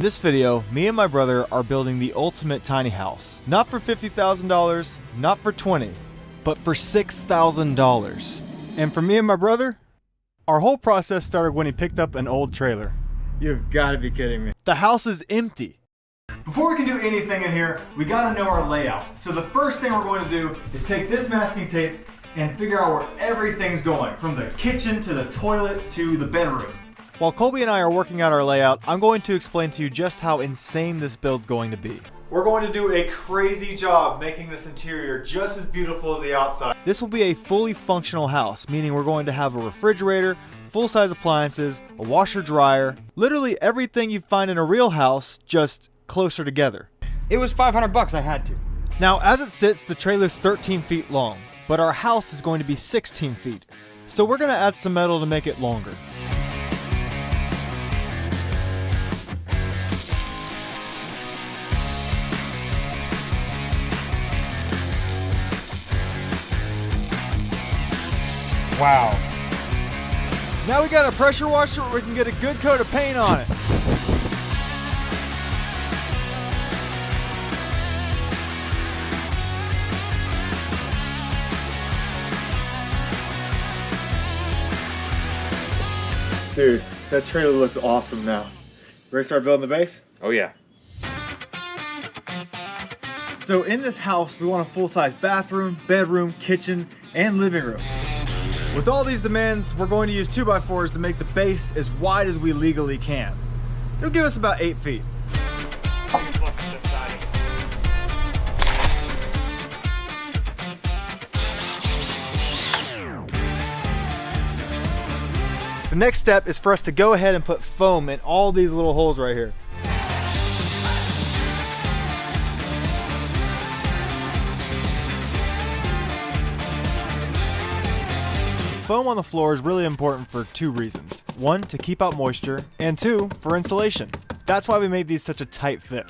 In this video, me and my brother are building the ultimate tiny house. Not for $50,000, not for $20,000, but for $6,000. And for me and my brother, our whole process started when he picked up an old trailer. You've got to be kidding me. The house is empty. Before we can do anything in here, we got to know our layout. So the first thing we're going to do is take this masking tape and figure out where everything's going, from the kitchen to the toilet to the bedroom. While Colby and I are working out our layout, I'm going to explain to you just how insane this build's going to be. We're going to do a crazy job making this interior just as beautiful as the outside. This will be a fully functional house, meaning we're going to have a refrigerator, full-size appliances, a washer dryer, literally everything you find in a real house, just closer together. It was $500, I had to. Now, as it sits, the trailer's 13 feet long, but our house is going to be 16 feet. So we're gonna add some metal to make it longer. Wow. Now we got a pressure washer where we can get a good coat of paint on it. Dude, that trailer looks awesome now. Ready to start building the base? Oh yeah. So in this house, we want a full-size bathroom, bedroom, kitchen, and living room. With all these demands, we're going to use 2x4s to make the base as wide as we legally can. It'll give us about 8 feet. The next step is for us to go ahead and put foam in all these little holes right here. Foam on the floor is really important for two reasons. One, to keep out moisture, and two, for insulation. That's why we made these such a tight fit.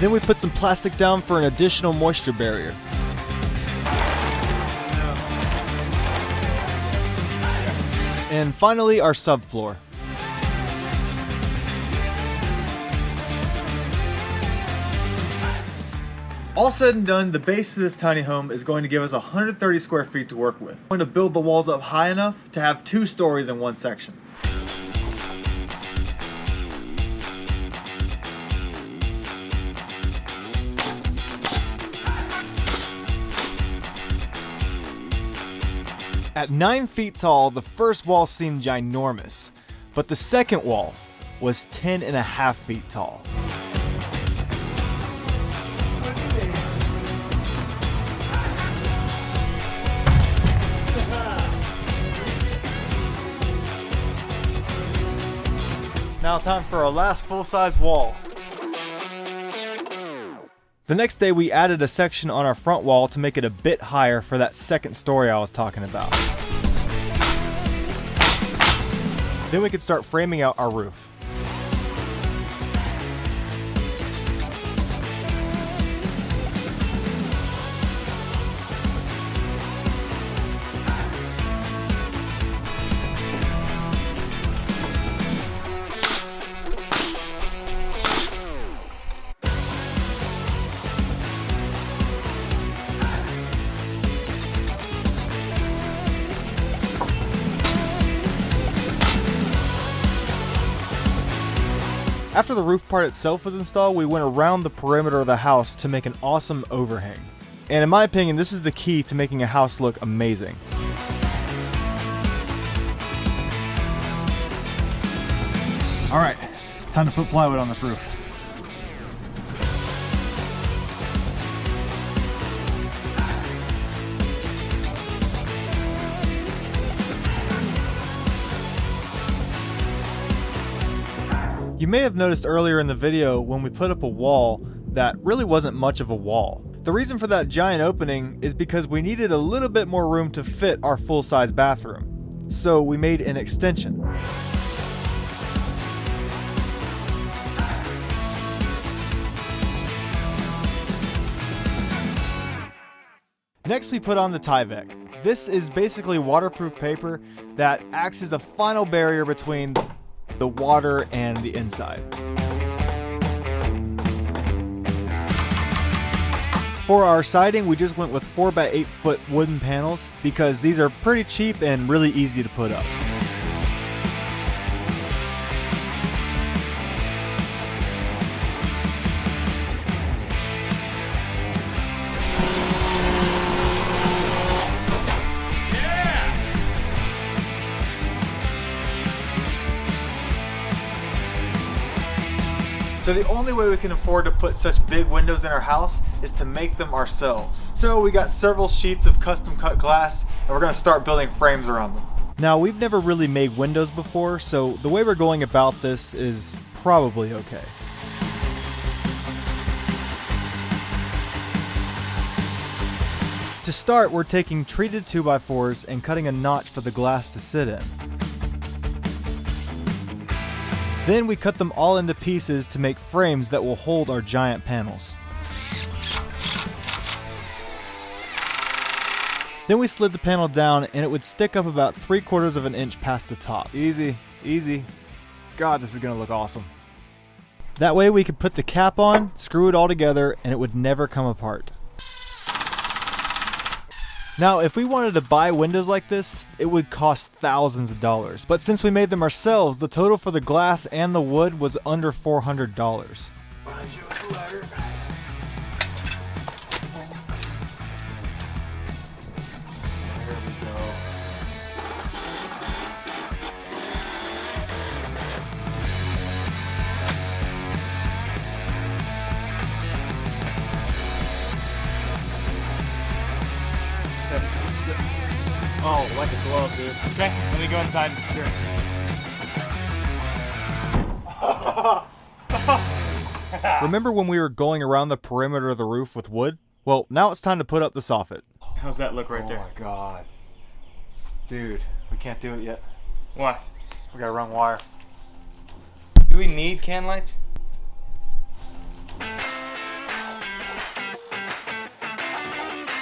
Then we put some plastic down for an additional moisture barrier. And finally, our subfloor. All said and done, the base of this tiny home is going to give us 130 square feet to work with. We're going to build the walls up high enough to have 2 stories in one section. At 9 feet tall, the first wall seemed ginormous, but the second wall was 10.5 feet tall. Now time for our last full-size wall. The next day we added a section on our front wall to make it a bit higher for that second story I was talking about. Then we could start framing out our roof. After the roof part itself was installed, we went around the perimeter of the house to make an awesome overhang. And in my opinion, this is the key to making a house look amazing. All right, time to put plywood on this roof. You may have noticed earlier in the video when we put up a wall that really wasn't much of a wall. The reason for that giant opening is because we needed a little bit more room to fit our full-size bathroom. So we made an extension. Next we put on the Tyvek. This is basically waterproof paper that acts as a final barrier between the water and the inside. For our siding, we just went with 4x8 foot wooden panels because these are pretty cheap and really easy to put up. So the only way we can afford to put such big windows in our house is to make them ourselves. So we got several sheets of custom cut glass and we're gonna start building frames around them. Now we've never really made windows before, so the way we're going about this is probably okay. To start, we're taking treated 2x4s and cutting a notch for the glass to sit in. Then we cut them all into pieces to make frames that will hold our giant panels. Then we slid the panel down and it would stick up about 3/4 of an inch past the top. Easy, easy. God, this is gonna look awesome. That way we could put the cap on, screw it all together, and it would never come apart. Now, if we wanted to buy windows like this, it would cost thousands of dollars. But since we made them ourselves, the total for the glass and the wood was under $400. Oh, like a glove, dude. Okay, let me go inside and secure it. Remember when we were going around the perimeter of the roof with wood? Well, now it's time to put up the soffit. How's that look right there? Oh my god. Dude, we can't do it yet. What? We gotta run wire. Do we need can lights?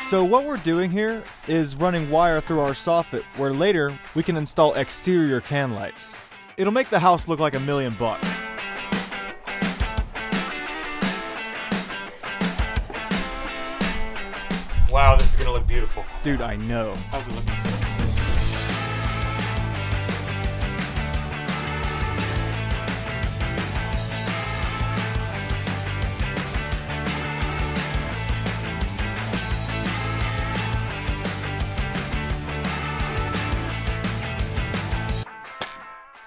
So what we're doing here is running wire through our soffit, where later we can install exterior can lights. It'll make the house look like $1 million. Wow, this is gonna look beautiful. Dude, I know. How's it looking?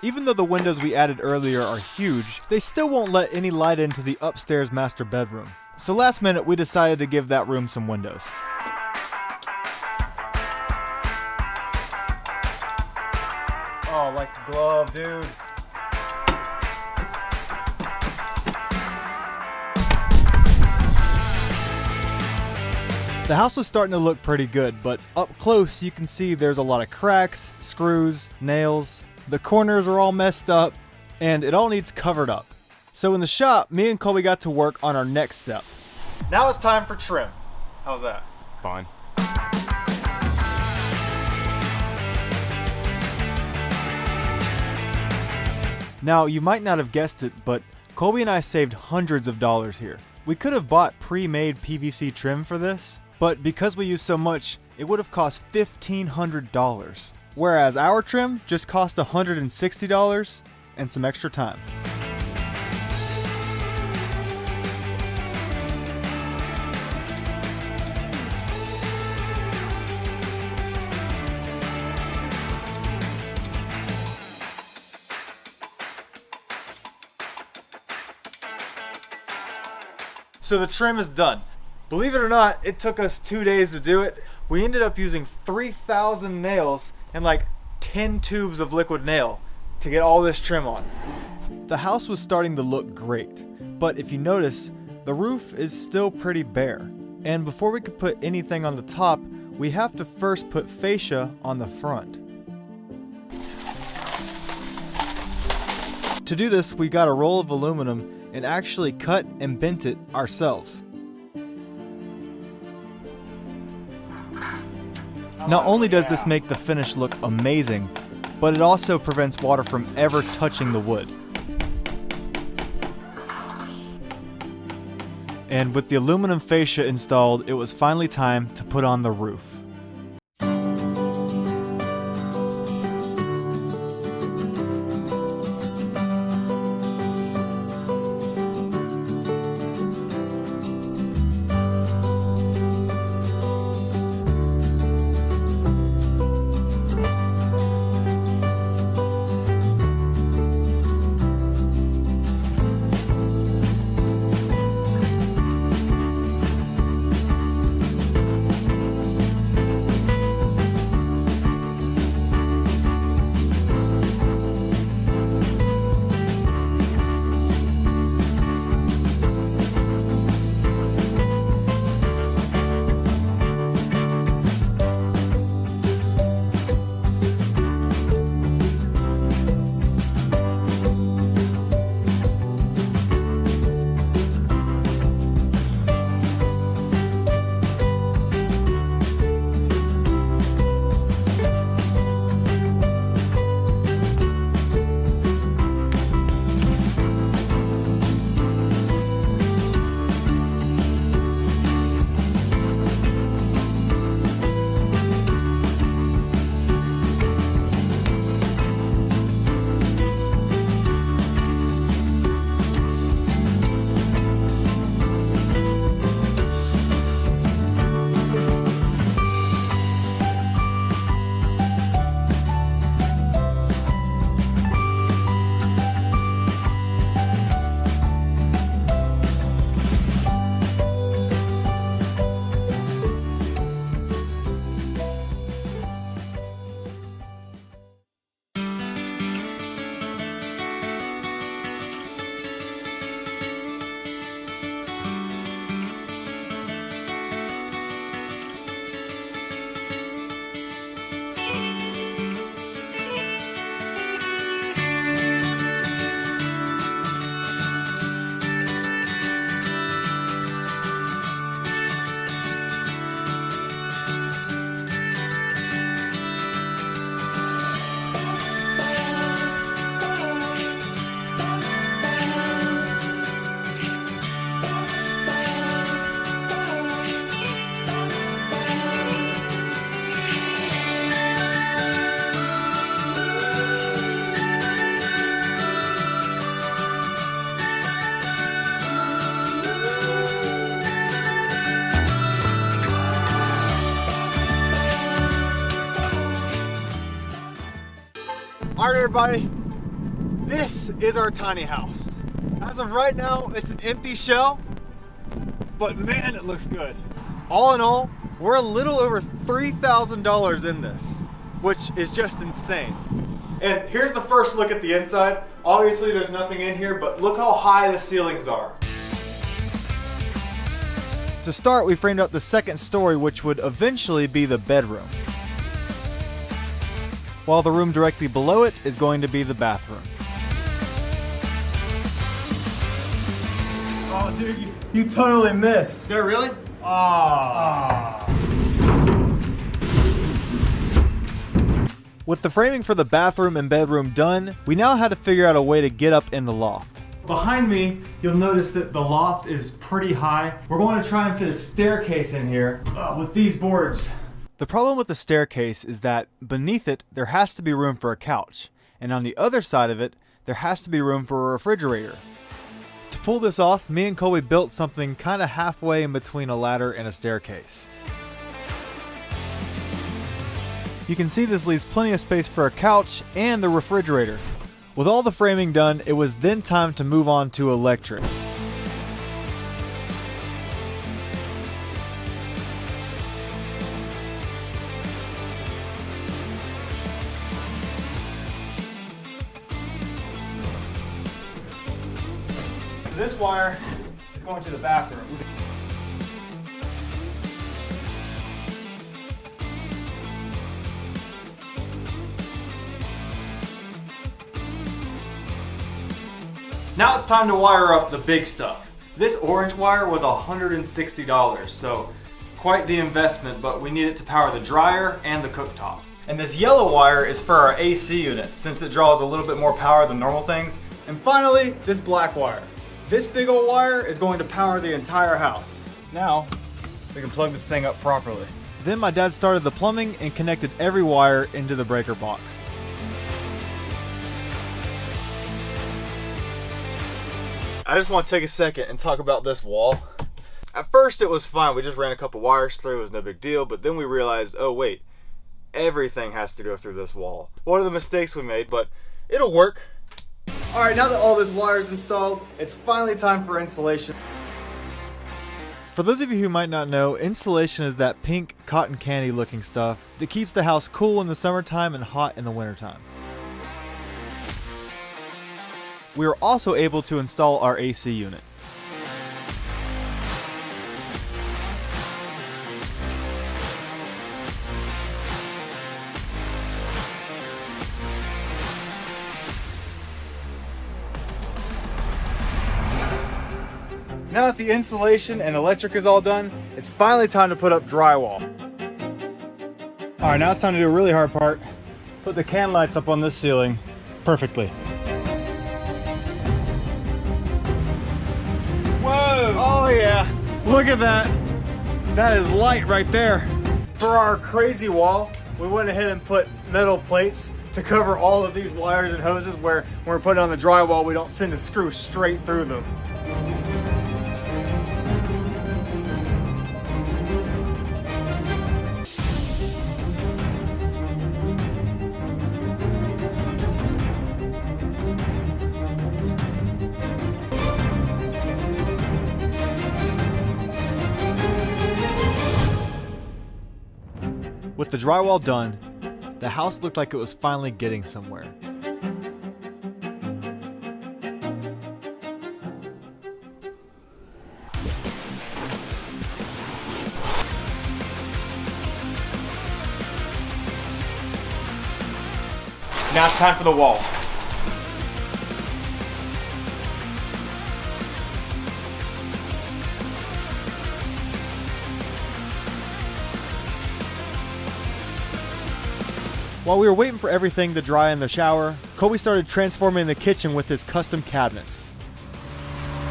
Even though the windows we added earlier are huge, they still won't let any light into the upstairs master bedroom. So last minute we decided to give that room some windows. Oh, like the glove, dude. The house was starting to look pretty good, but up close you can see there's a lot of cracks, screws, nails. The corners are all messed up, and it all needs covered up. So in the shop, me and Colby got to work on our next step. Now it's time for trim. How's that? Fine. Now, you might not have guessed it, but Colby and I saved hundreds of dollars here. We could have bought pre-made PVC trim for this, but because we used so much, it would have cost $1,500. Whereas our trim just cost $160 and some extra time. So the trim is done. Believe it or not, it took us 2 days to do it. We ended up using 3,000 nails and like 10 tubes of liquid nail to get all this trim on. The house was starting to look great, but if you notice, the roof is still pretty bare. And before we could put anything on the top, we have to first put fascia on the front. To do this, we got a roll of aluminum and actually cut and bent it ourselves. Not only does this make the finish look amazing, but it also prevents water from ever touching the wood. And with the aluminum fascia installed, it was finally time to put on the roof. Alright everybody, this is our tiny house. As of right now, it's an empty shell, but man, it looks good. All in all, we're a little over $3,000 in this, which is just insane. And here's the first look at the inside. Obviously there's nothing in here, but look how high the ceilings are. To start, we framed out the second story, which would eventually be the bedroom, while the room directly below it is going to be the bathroom. Oh, dude, You totally missed. Did I really? With the framing for the bathroom and bedroom done, we now had to figure out a way to get up in the loft. Behind me, you'll notice that the loft is pretty high. We're going to try and fit a staircase in here with these boards. The problem with the staircase is that beneath it, there has to be room for a couch. And on the other side of it, there has to be room for a refrigerator. To pull this off, me and Colby built something kind of halfway in between a ladder and a staircase. You can see this leaves plenty of space for a couch and the refrigerator. With all the framing done, it was then time to move on to electric. This wire is going to the bathroom. Now it's time to wire up the big stuff. This orange wire was $160, so quite the investment, but we need it to power the dryer and the cooktop. And this yellow wire is for our AC unit, since it draws a little bit more power than normal things. And finally, this black wire. This big old wire is going to power the entire house. Now, we can plug this thing up properly. Then my dad started the plumbing and connected every wire into the breaker box. I just want to take a second and talk about this wall. At first it was fine, we just ran a couple wires through, it was no big deal, but then we realized, oh wait, everything has to go through this wall. One of the mistakes we made, but it'll work. Alright, now that all this wire is installed, it's finally time for insulation. For those of you who might not know, insulation is that pink cotton candy looking stuff that keeps the house cool in the summertime and hot in the wintertime. We were also able to install our AC unit. Now that the insulation and electric is all done, it's finally time to put up drywall. All right, now it's time to do a really hard part. Put the can lights up on this ceiling perfectly. Whoa! Oh yeah, look at that. That is light right there. For our crazy wall, we went ahead and put metal plates to cover all of these wires and hoses where when we're putting on the drywall, we don't send a screw straight through them. With the drywall done, the house looked like it was finally getting somewhere. Now it's time for the wall. While we were waiting for everything to dry in the shower, Colby started transforming the kitchen with his custom cabinets.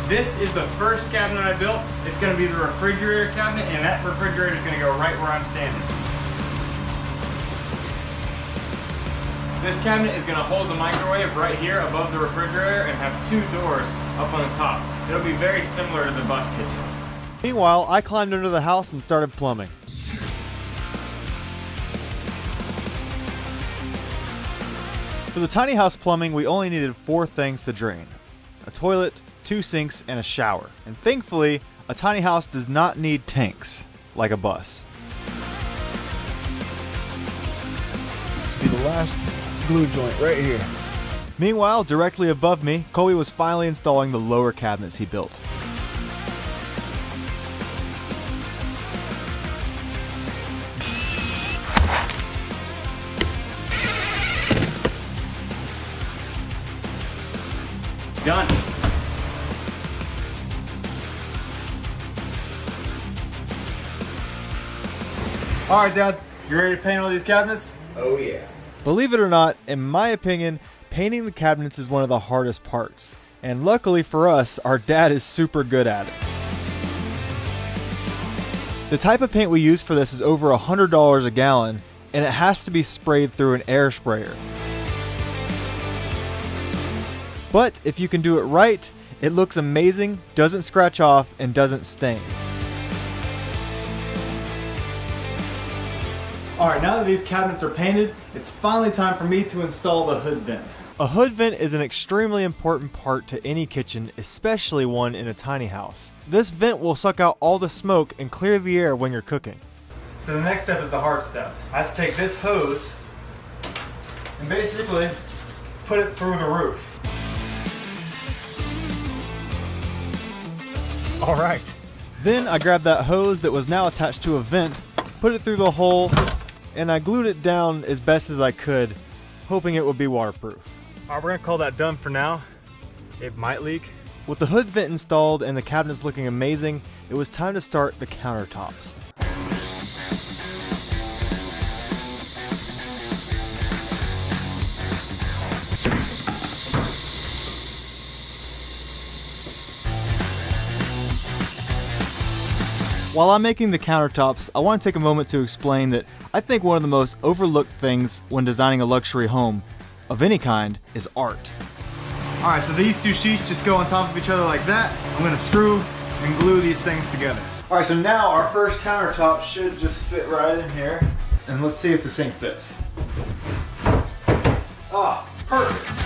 This is the first cabinet I built. It's going to be the refrigerator cabinet, and that refrigerator is going to go right where I'm standing. This cabinet is going to hold the microwave right here above the refrigerator and have two doors up on the top. It'll be very similar to the bus kitchen. Meanwhile, I climbed under the house and started plumbing. For the tiny house plumbing, we only needed 4 things to drain: a toilet, 2 sinks, and a shower. And thankfully, a tiny house does not need tanks like a bus. This will be the last glue joint right here. Meanwhile, directly above me, Colby was finally installing the lower cabinets he built. Done. All right, Dad, you ready to paint all these cabinets? Oh yeah. Believe it or not, in my opinion, painting the cabinets is one of the hardest parts. And luckily for us, our dad is super good at it. The type of paint we use for this is over $100 a gallon, and it has to be sprayed through an air sprayer. But if you can do it right, it looks amazing, doesn't scratch off, and doesn't stain. Alright, now that these cabinets are painted, it's finally time for me to install the hood vent. A hood vent is an extremely important part to any kitchen, especially one in a tiny house. This vent will suck out all the smoke and clear the air when you're cooking. So the next step is the hard step. I have to take this hose and basically put it through the roof. All right. Then I grabbed that hose that was now attached to a vent, put it through the hole, and I glued it down as best as I could, hoping it would be waterproof. All right, we're gonna call that done for now. It might leak. With the hood vent installed and the cabinets looking amazing, it was time to start the countertops. While I'm making the countertops, I want to take a moment to explain that I think one of the most overlooked things when designing a luxury home of any kind is art. Alright, so these two sheets just go on top of each other like that. I'm going to screw and glue these things together. Alright, so now our first countertop should just fit right in here. And let's see if the sink fits. Ah, perfect.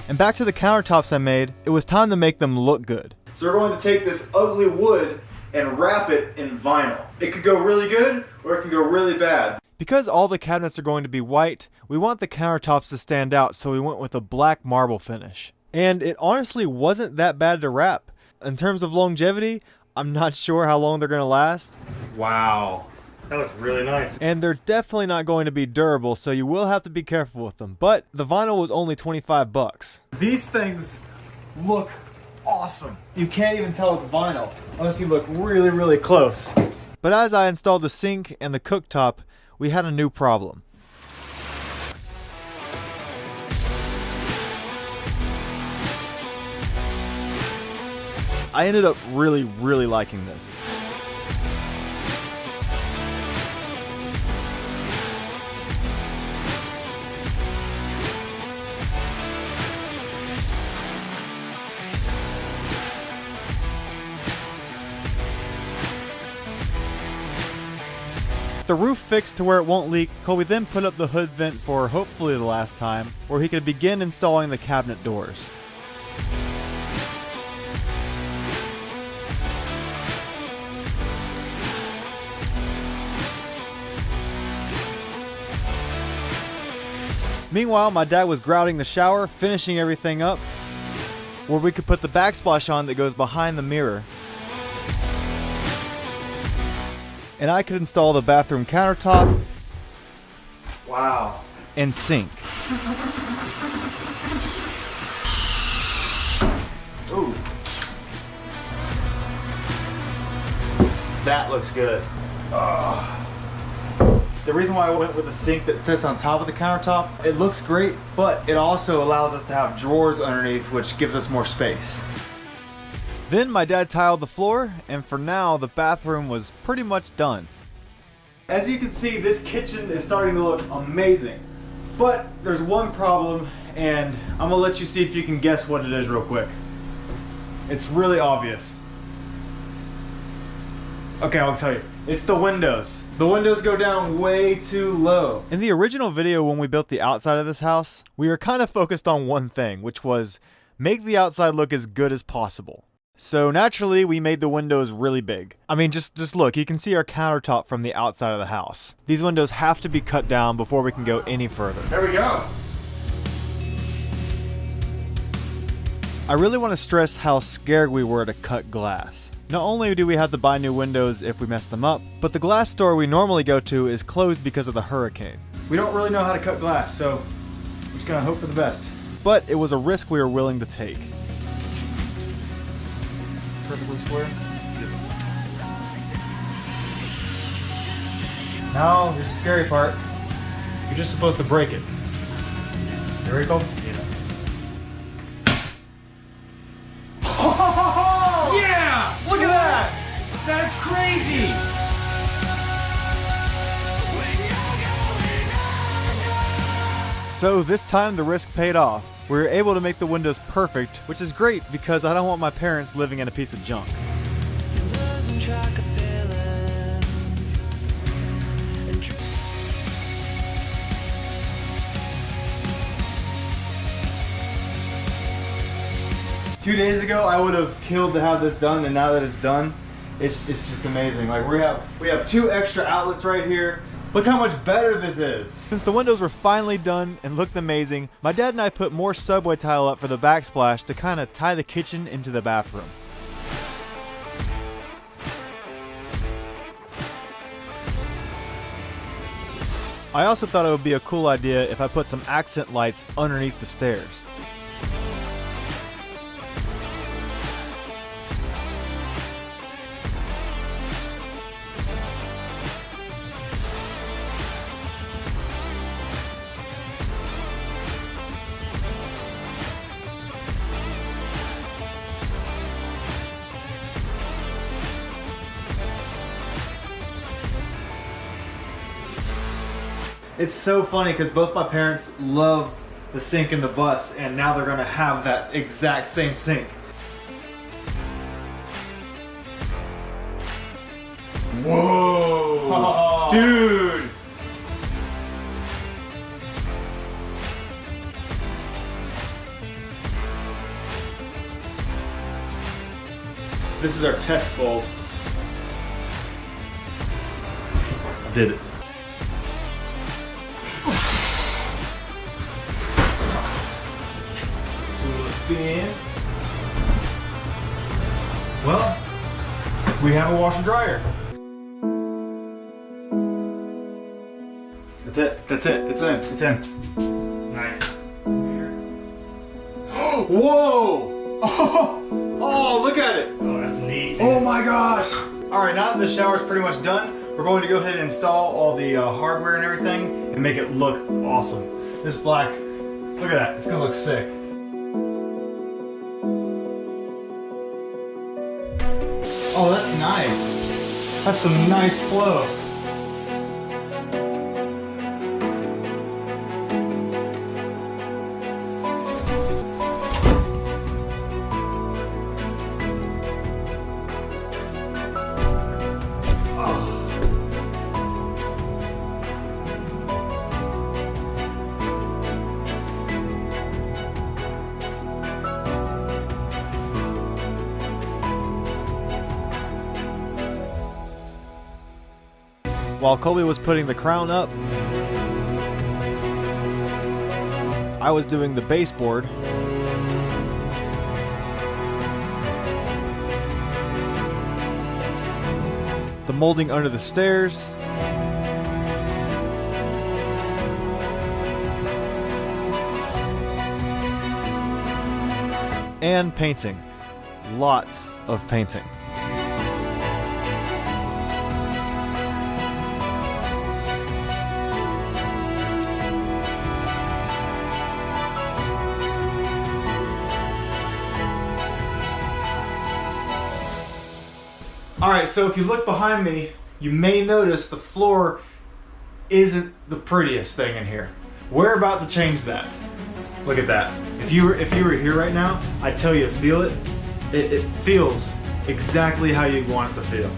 And back to the countertops I made, it was time to make them look good. So we're going to take this ugly wood and wrap it in vinyl. It could go really good or it can go really bad. Because all the cabinets are going to be white, we want the countertops to stand out, so we went with a black marble finish. And it honestly wasn't that bad to wrap. In terms of longevity, I'm not sure how long they're going to last. Wow. That looks really nice. And they're definitely not going to be durable, so you will have to be careful with them. But the vinyl was only 25 bucks. These things look awesome. You can't even tell it's vinyl unless you look really, really close. But as I installed the sink and the cooktop, we had a new problem. I ended up really, really liking this. The roof fixed to where it won't leak, Colby then put up the hood vent for hopefully the last time, where he could begin installing the cabinet doors. Meanwhile, my dad was grouting the shower, finishing everything up, where we could put the backsplash on that goes behind the mirror. And I could install the bathroom countertop. Wow. And sink. Ooh. That looks good. The reason why I went with a sink that sits on top of the countertop, it looks great, but it also allows us to have drawers underneath, which gives us more space. Then my dad tiled the floor, and for now, the bathroom was pretty much done. As you can see, this kitchen is starting to look amazing. But there's one problem, and I'm gonna let you see if you can guess what it is real quick. It's really obvious. Okay, I'll tell you. It's the windows. The windows go down way too low. In the original video when we built the outside of this house, we were kind of focused on one thing, which was make the outside look as good as possible. So naturally, we made the windows really big. I mean, just look, you can see our countertop from the outside of the house. These windows have to be cut down before we can go any further. There we go. I really want to stress how scared we were to cut glass. Not only do we have to buy new windows if we mess them up, but the glass store we normally go to is closed because of the hurricane. We don't really know how to cut glass, so we're just gonna hope for the best. But it was a risk we were willing to take. Perfectly square. Now, here's the scary part. You're just supposed to break it. You ready, Cole? Yeah. Oh, yeah! Look at that! That's crazy! So this time the risk paid off. We were able to make the windows perfect, which is great because I don't want my parents living in a piece of junk. Two days ago, I would have killed to have this done, and now that it's done, it's just amazing. Like we have two extra outlets right here. Look how much better this is. Since the windows were finally done and looked amazing, my dad and I put more subway tile up for the backsplash to kind of tie the kitchen into the bathroom. I also thought it would be a cool idea if I put some accent lights underneath the stairs. It's so funny because both my parents love the sink in the bus, and now they're gonna have that exact same sink. Whoa! Dude! This is our test bulb. I did it. Spin. Well, we have a washer dryer. That's it. That's it. It's in. It's in. Nice. Whoa! Oh, look at it. Oh, that's neat. Oh my gosh! Alright, now that the shower's pretty much done, we're going to go ahead and install all the hardware and everything and make it look awesome. This black, look at that, it's gonna look sick. Oh, that's nice. That's some nice flow. While Colby was putting the crown up, I was doing the baseboard. The molding under the stairs. And painting. Lots of painting. Alright, so if you look behind me, you may notice the floor isn't the prettiest thing in here. We're about to change that. Look at that. If you were here right now, I'd tell you to feel it. It feels exactly how you want it to feel.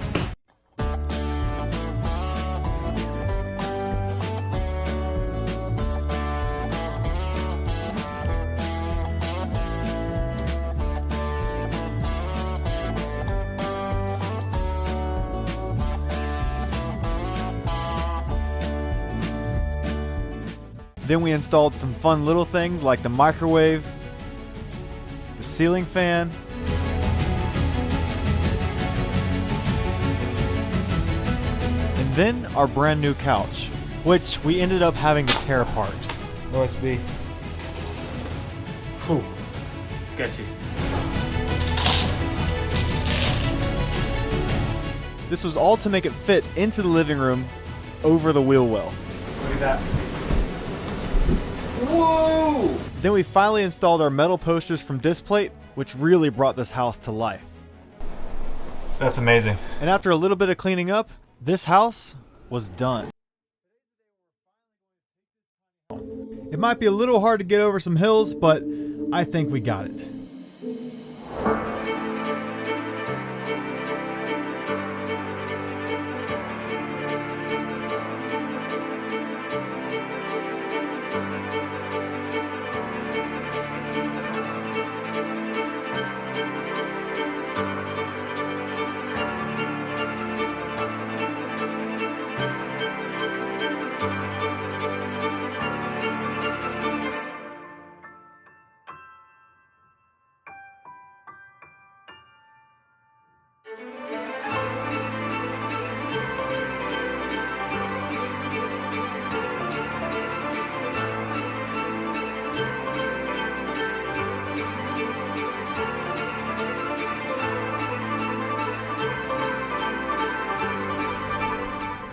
Then we installed some fun little things like the microwave, the ceiling fan, and then our brand new couch, which we ended up having to tear apart. OSB. Whew. Sketchy. This was all to make it fit into the living room over the wheel well. Look at that. Whoa! Then we finally installed our metal posters from Displate, which really brought this house to life. That's amazing. And after a little bit of cleaning up, this house was done. It might be a little hard to get over some hills, but I think we got it.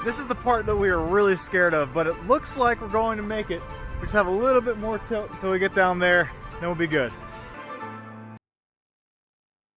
This is the part that we are really scared of, but it looks like we're going to make it. We just have a little bit more tilt until we get down there, then we'll be good.